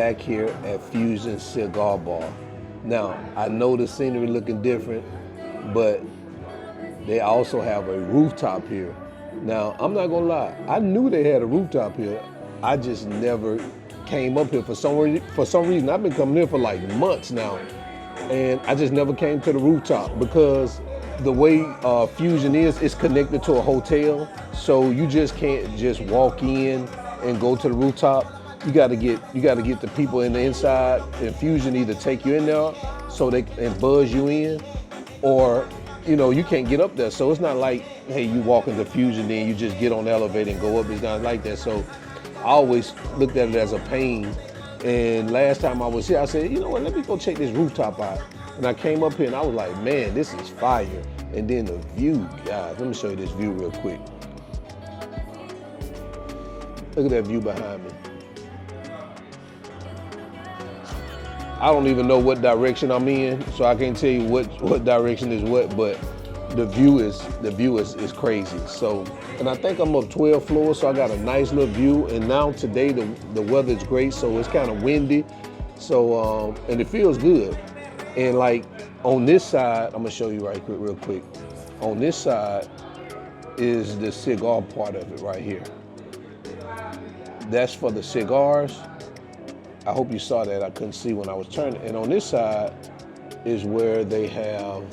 back here at Fusion Cigar Bar. Now, I know the scenery looking different, but they also have a rooftop here. Now, I'm not gonna lie, I knew they had a rooftop here. I just never came up here for some reason. I've been coming here for like months now, and I just never came to the rooftop because the way Fusion is, it's connected to a hotel, so you just can't just walk in and go to the rooftop. You gotta get the people in the inside, and Fusion either take you in there so they and buzz you in, or you can't get up there. So it's not like, hey, you walk into Fusion, then you just get on the elevator and go up. It's not like that. So I always looked at it as a pain. And last time I was here, I said, you know what, let me go check this rooftop out. And I came up here and I was like, man, this is fire. And then the view, guys, let me show you this view real quick. Look at that view behind me. I don't even know what direction I'm in, so I can't tell you what direction is what, but the view is crazy. So, and I think I'm up 12 floors, so I got a nice little view. And now today the weather is great, so it's kind of windy. So, and it feels good. And like on this side, I'm gonna show you real quick. On this side is the cigar part of it right here. That's for the cigars. I hope you saw that. I couldn't see when I was turning. And on this side is where they have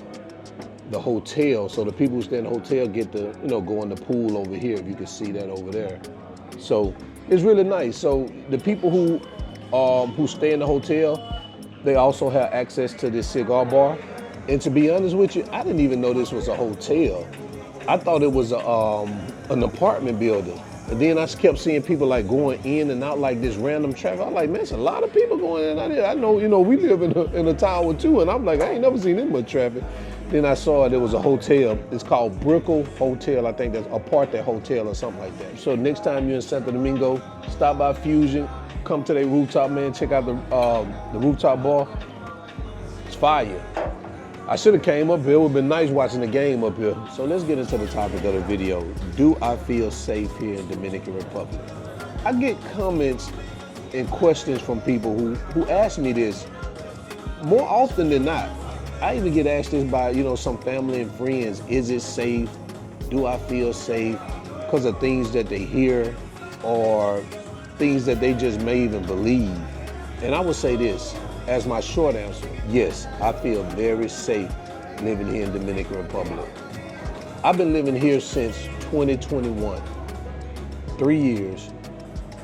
the hotel. So the people who stay in the hotel get to, go in the pool over here, if you can see that over there. So it's really nice. So the people who stay in the hotel, they also have access to this cigar bar. And to be honest with you, I didn't even know this was a hotel. I thought it was an apartment building. And then I kept seeing people like going in and out like this random traffic. I'm like, man, it's a lot of people going in and out here. I know, we live in a tower too, and I'm like, I ain't never seen this much traffic. Then I saw there was a hotel. It's called Brickell Hotel. I think that's a Aparte Hotel or something like that. So next time you're in Santo Domingo, stop by Fusion, come to their rooftop, man, check out the rooftop bar. It's fire. I should have came up here. It would have been nice watching the game up here. So let's get into the topic of the video. Do I feel safe here in Dominican Republic? I get comments and questions from people who ask me this more often than not. I even get asked this by, some family and friends. Is it safe? Do I feel safe? Because of things that they hear or things that they just may even believe. And I would say this as my short answer. Yes, I feel very safe living here in Dominican Republic. I've been living here since 2021. 3 years.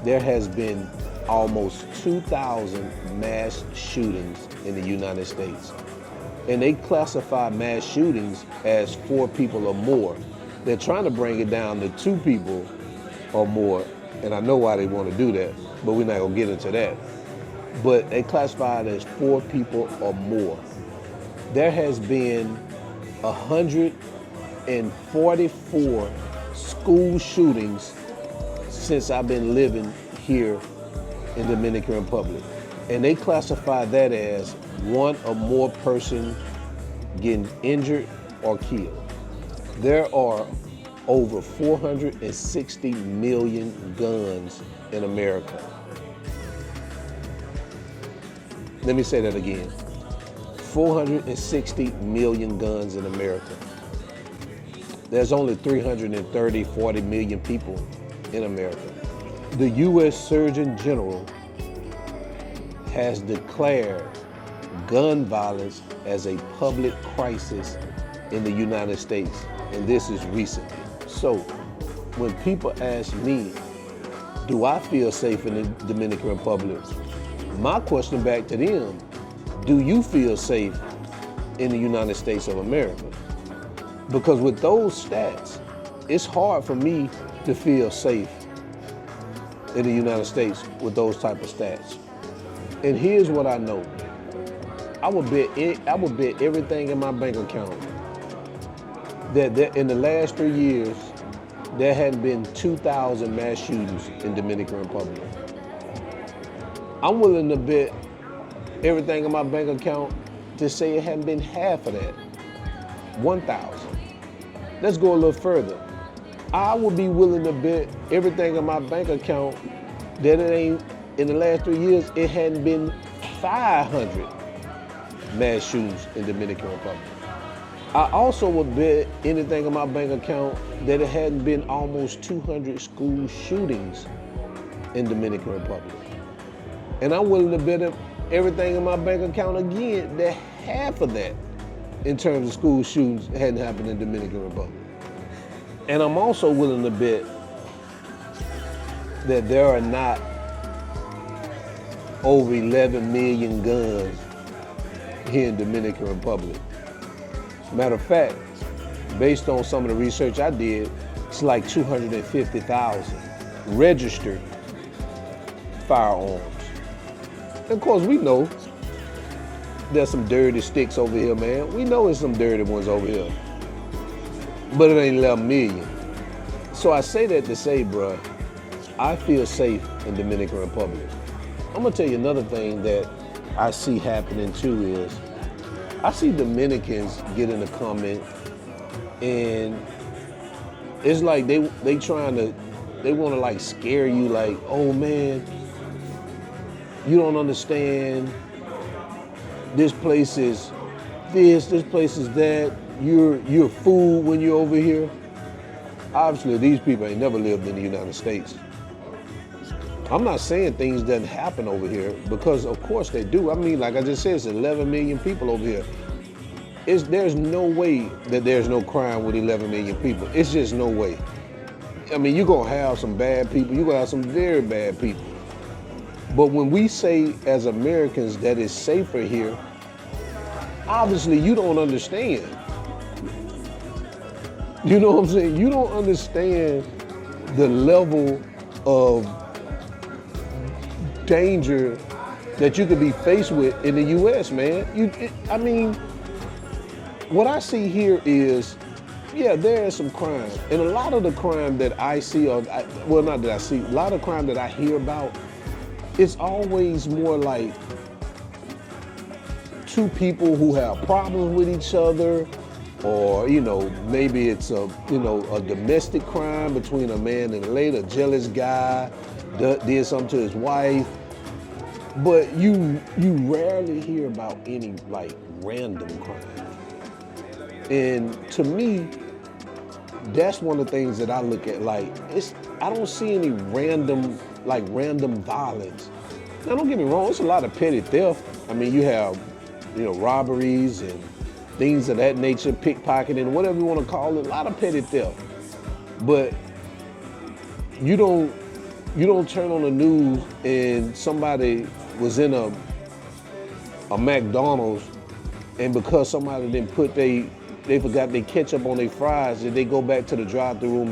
There has been almost 2,000 mass shootings in the United States. And they classify mass shootings as 4 people or more. They're trying to bring it down to 2 people or more. And I know why they want to do that, but we're not gonna get into that. But they classify it as 4 people or more. There has been 144 school shootings since I've been living here in Dominican Republic. And they classify that as 1 or more person getting injured or killed. There are over 460 million guns in America. Let me say that again. 460 million guns in America. There's only 40 million people in America. The U.S. Surgeon General has declared gun violence as a public crisis in the United States, and this is recently. So when people ask me, do I feel safe in the Dominican Republic? My question back to them, do you feel safe in the United States of America? Because with those stats, it's hard for me to feel safe in the United States with those type of stats. And here's what I know. I would bet everything in my bank account that in the last 3 years, there hadn't been 2,000 mass shootings in Dominican Republic. I'm willing to bet everything in my bank account to say it hadn't been half of that, 1,000. Let's go a little further. I would be willing to bet everything in my bank account that it ain't in the last 3 years, it hadn't been 500 mass shootings in Dominican Republic. I also would bet anything in my bank account that it hadn't been almost 200 school shootings in Dominican Republic. And I'm willing to bet everything in my bank account again that half of that in terms of school shootings hadn't happened in Dominican Republic. And I'm also willing to bet that there are not over 11 million guns here in Dominican Republic. Matter of fact, based on some of the research I did, it's like 250,000 registered firearms. And of course, we know there's some dirty sticks over here, man. We know there's some dirty ones over here. But it ain't 11 million. So I say that to say, bruh, I feel safe in Dominican Republic. I'm gonna tell you another thing that I see happening too is, I see Dominicans get in the comment and it's like they want to like scare you, like, oh man, you don't understand, this place is this place is that, you're a fool when you're over here. Obviously, these people ain't never lived in the United States. I'm not saying things doesn't happen over here, because of course they do. I mean, like I just said, it's 11 million people over here. There's no way that there's no crime with 11 million people. It's just no way. I mean, you're gonna have some bad people, you're gonna have some very bad people. But when we say as Americans that it's safer here, obviously you don't understand. You know what I'm saying? You don't understand the level of danger that you could be faced with in the U.S., man. I mean, what I see here is, yeah, there is some crime. And a lot of the crime that I see, a lot of crime that I hear about, it's always more like two people who have problems with each other, or, you know, maybe it's a domestic crime between a man and a lady, a jealous guy did something to his wife. But you rarely hear about any like random crime. And to me, that's one of the things that I look at, like, I don't see any random violence. Now, don't get me wrong, it's a lot of petty theft. I mean, you have, robberies and things of that nature, pickpocketing, whatever you want to call it, a lot of petty theft. But you don't turn on the news and somebody was in a McDonald's, and because somebody didn't put they forgot their ketchup on their fries, and they go back to the drive-through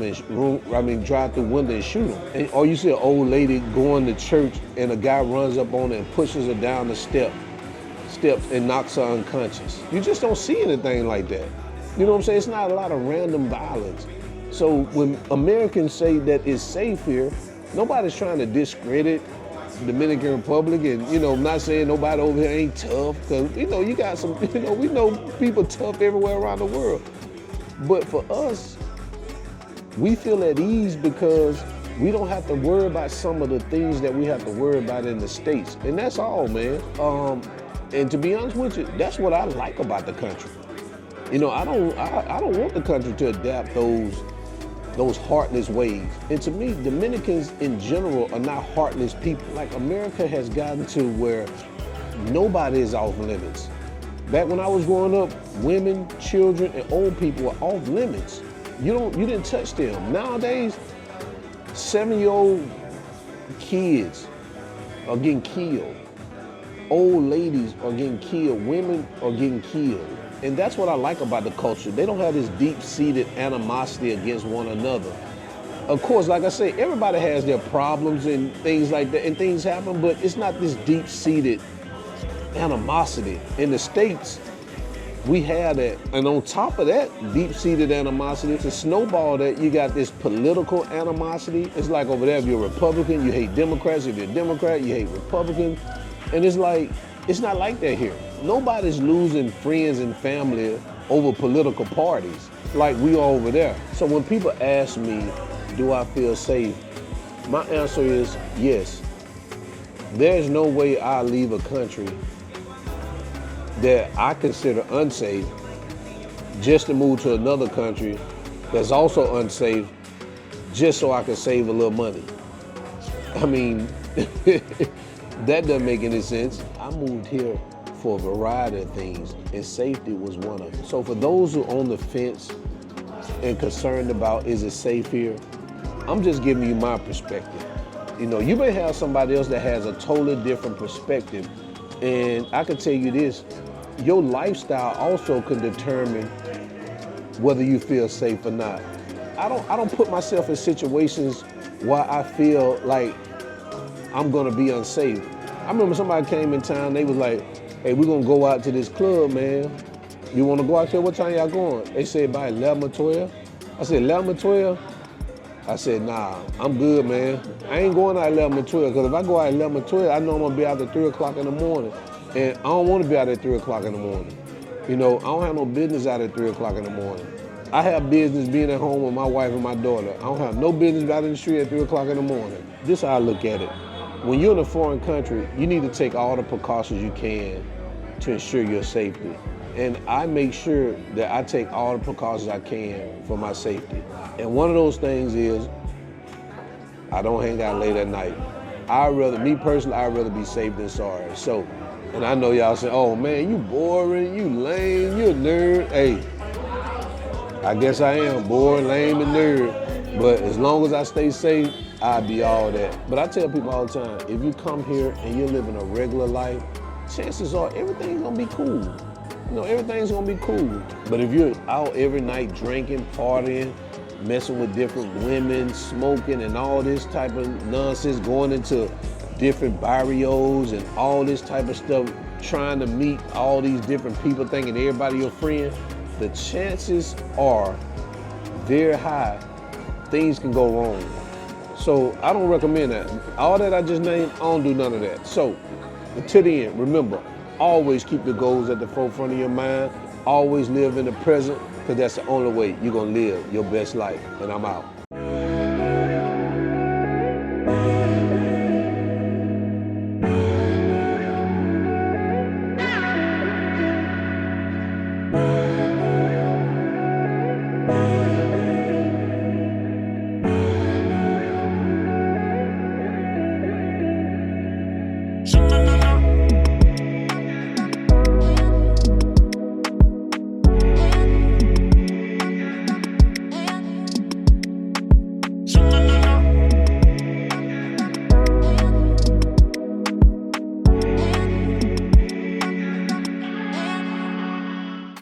drive-through window and shoot them. Or you see an old lady going to church and a guy runs up on her and pushes her down the steps and knocks her unconscious. You just don't see anything like that. You know what I'm saying? It's not a lot of random violence. So when Americans say that it's safe here, nobody's trying to discredit Dominican Republic, and not saying nobody over here ain't tough, because you got some, we know people tough everywhere around the world. But for us, we feel at ease because we don't have to worry about some of the things that we have to worry about in the States, and that's all, man. And to be honest with you, that's what I like about the country. I don't want the country to adapt those heartless ways. And to me, Dominicans in general are not heartless people. Like, America has gotten to where nobody is off limits. Back when I was growing up, women, children, and old people were off limits. You didn't touch them. Nowadays, 7-year-old kids are getting killed. Old ladies are getting killed. Women are getting killed. And that's what I like about the culture. They don't have this deep-seated animosity against one another. Of course, like I say, everybody has their problems and things like that, and things happen, but it's not this deep-seated animosity. In the States, we have that. And on top of that deep-seated animosity, to snowball that, you got this political animosity. It's like over there, if you're a Republican, you hate Democrats. If you're a Democrat, you hate Republicans. And it's like, it's not like that here. Nobody's losing friends and family over political parties like we are over there. So when people ask me, do I feel safe? My answer is yes. There's no way I leave a country that I consider unsafe just to move to another country that's also unsafe just so I can save a little money. I mean, that doesn't make any sense. I moved here for a variety of things, and safety was one of them. So for those who are on the fence and concerned about is it safe here, I'm just giving you my perspective. You know, you may have somebody else that has a totally different perspective, and I can tell you this, your lifestyle also can determine whether you feel safe or not. I don't put myself in situations where I feel like I'm gonna be unsafe. I remember somebody came in town, they was like, hey, we're gonna go out to this club, man. You wanna go out there? What time y'all going? They said by 11 or 12. I said, 11 or 12? I said, nah, I'm good, man. I ain't going out 11 or 12, because if I go out 11 or 12, I know I'm gonna be out at 3 o'clock in the morning. And I don't wanna be out at 3 o'clock in the morning. You know, I don't have no business out at 3 o'clock in the morning. I have business being at home with my wife and my daughter. I don't have no business out in the street at 3 o'clock in the morning. This is how I look at it. When you're in a foreign country, you need to take all the precautions you can to ensure your safety. And I make sure that I take all the precautions I can for my safety. And one of those things is, I don't hang out late at night. Me personally, I'd rather be safe than sorry. So, and I know y'all say, oh man, you boring, you lame, you a nerd. Hey, I guess I am boring, lame, and nerd. But as long as I stay safe, I'll be all that. But I tell people all the time, if you come here and you're living a regular life, chances are everything's gonna be cool. You know, everything's gonna be cool. But if you're out every night drinking, partying, messing with different women, smoking, and all this type of nonsense, going into different barrios and all this type of stuff, trying to meet all these different people, thinking everybody your friend, the chances are very high things can go wrong. So I don't recommend that. All that I just named, I don't do none of that. So to the end, remember, always keep your goals at the forefront of your mind. Always live in the present, because that's the only way you're gonna live your best life. And I'm out.